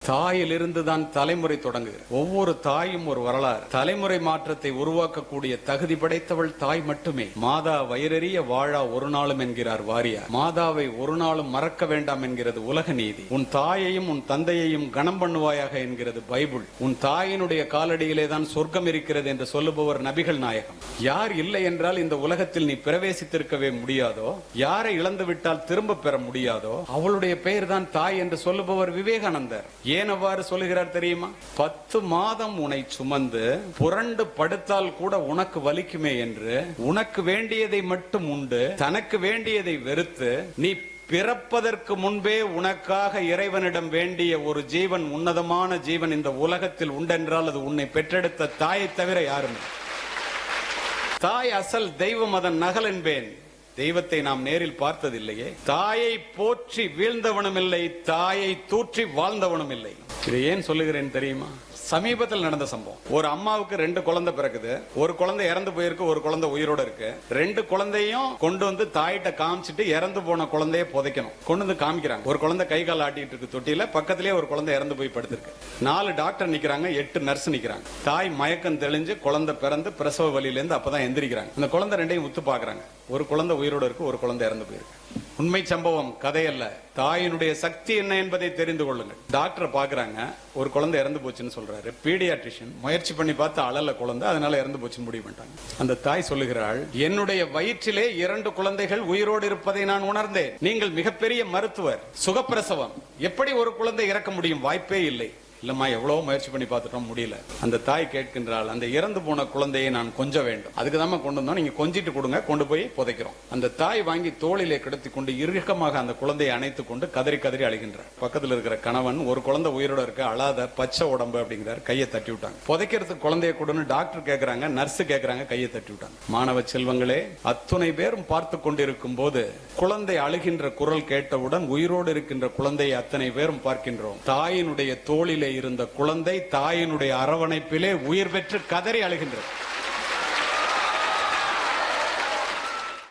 தாயிலிருந்து தான் தலைமுறை தொடங்குகிறது. ஒவ்வொரு தாயும் ஒரு வரலாறு. தலைமுறை மாற்றத்தை உருவாக்கக்கூடிய தகுதி படைத்தவள் தாய் மட்டுமே. மாதா வயிறறிய வாழா ஒரு நாளும் என்கிறார் வாரியார். மாதாவை ஒரு நாளும் மறக்க வேண்டாம் என்கிறது உலக நீதி. உன் தாயையும் உன் தந்தையையும் கணம் பண்ணுவாயாக என்கிறது பைபிள். உன் தாயினுடைய காலடியிலே தான் சொர்க்கம் இருக்கிறது என்று சொல்லுபவர் நபிகள் நாயகம். யார் இல்லை என்றால் இந்த உலகத்தில் நீ பிரவேசித்திருக்கவே முடியாதோ, யாரை இழந்து விட்டால் திரும்ப பெற முடியாதோ அவளுடைய பெயர் தான் தாய் என்று சொல்லுபவர் விவேகானந்தர். ஏன் அவ்வாறு சொல்லுகிறார் தெரியுமா? 10 மாதம் உன்னை சுமந்து புரண்டு படுத்தால் கூட உனக்கு வலிக்குமே என்று உனக்கு வேண்டியதை மட்டும் உண்டு, தனக்கு வேண்டியதை வெறுத்து, நீ பிறப்பதற்கு முன்பே உனக்காக இறைவனிடம் வேண்டிய ஒரு ஜீவன், உன்னதமான ஜீவன் இந்த உலகத்தில் உண்டென்றால் அது உன்னை பெற்றெடுத்த தாயை தவிர யாரும். தாய் அசல் தெய்வம், அதன் நகல் என்பேன். தெய்வத்தை நாம் நேரில் பார்த்ததில்லையே. தாயை போற்றி வீழ்ந்தவனும் இல்லை, தாயை தூற்றி வாழ்ந்தவனும் இல்லை. இதை ஏன் சொல்லுகிறேன் தெரியுமா? சமீபத்தில் நடந்த சம்பவம். ஒரு அம்மாவுக்கு 2 குழந்தை பிறகுது. ஒரு குழந்தை இறந்து போயிருக்கு, ஒரு குழந்தை உயிரோட இருக்கு. 2 குழந்தையும் கொண்டு வந்து தாயிட்ட காமிச்சிட்டு இறந்து போன குழந்தைய புதைக்கணும். கொண்டு வந்து காமிக்கிறாங்க. ஒரு குழந்தை கை கால் ஆட்டிட்டு இருக்கு தொட்டியில, பக்கத்திலேயே ஒரு குழந்தை இறந்து போய் படுத்திருக்கு. 4 டாக்டர் நிக்கிறாங்க, 8 நர்ஸ் நிக்கிறாங்க. தாய் மயக்கம் தெளிஞ்சு குழந்தை பிறந்து பிரசவ வலியில இருந்து அப்பதான் எந்திரிக்கிறாங்க. அந்த குழந்தை 2ஐயும் உத்து பாக்குறாங்க. ஒரு குழந்தை உயிரோட இருக்கு, ஒரு குழந்தை இறந்து போயிருக்கு. உண்மை சம்பவம், கதையல்ல. தாயினுடைய சக்தி என்ன என்பதை தெரிந்து கொள்ளுங்கள். டாக்டர் பாக்குறாங்க, ஒரு குழந்தை இறந்து போச்சுன்னு சொல்றாரு. பீடியாட்ரிஷியன் முயற்சி பண்ணி பார்த்து அழல குழந்தை, அதனால இறந்து போச்சுன்னு முடிவு பண்ணிட்டாங்க. அந்த தாய் சொல்லுகிறாள், என்னுடைய வயிற்றிலே 2 குழந்தைகள் உயிரோடு இருப்பதை நான் உணர்ந்தேன். நீங்கள் மிகப்பெரிய மருத்துவர், சுகப்பிரசவம், எப்படி ஒரு குழந்தை இறக்க முடியும்? வாய்ப்பே இல்லை. இல்லம்மா, எவ்வளவு முயற்சி பண்ணி பார்த்துட்டோம், முடியல. அந்த தாய் கேட்கின்றாள், அந்த இறந்து போன குழந்தையை நான் கொஞ்ச வேண்டும். அதுக்கு தான் கொண்டு வந்தோம், நீங்க கொஞ்சிட்டு கொடுங்க, கொண்டு போய் புதைக்கிறோம். அந்த தாய் வாங்கி தோளிலே கிடத்தி கொண்டு இறுக்கமாக அந்த குழந்தையை அணைத்துக் கொண்டு கதறி கதறி அழுகின்றார். பக்கத்தில் இருக்கிற கணவன், ஒரு குழந்தை உயிரோட இருக்க, அழாத, பச்சை உடம்பு அப்படிங்கிறார். கையை தட்டி விட்டாங்க. புதைக்கிறதுக்கு குழந்தைய கொடுன்னு டாக்டர் கேட்கிறாங்க, நர்ஸ் கேட்கிறாங்க, கையை தட்டி விட்டாங்க. மாணவ செல்வங்களே, அத்துணை பேரும் பார்த்து கொண்டிருக்கும் போது குழந்தை அழுகின்ற குரல் கேட்டவுடன் உயிரோடு இருக்கின்ற குழந்தையை அத்தனை பேரும் பார்க்கின்றோம். தாயினுடைய தோளிலே இருந்த குழந்தை தாயினுடைய அரவணைப்பிலே உயிர் பெற்று கதறி அழுகின்றது.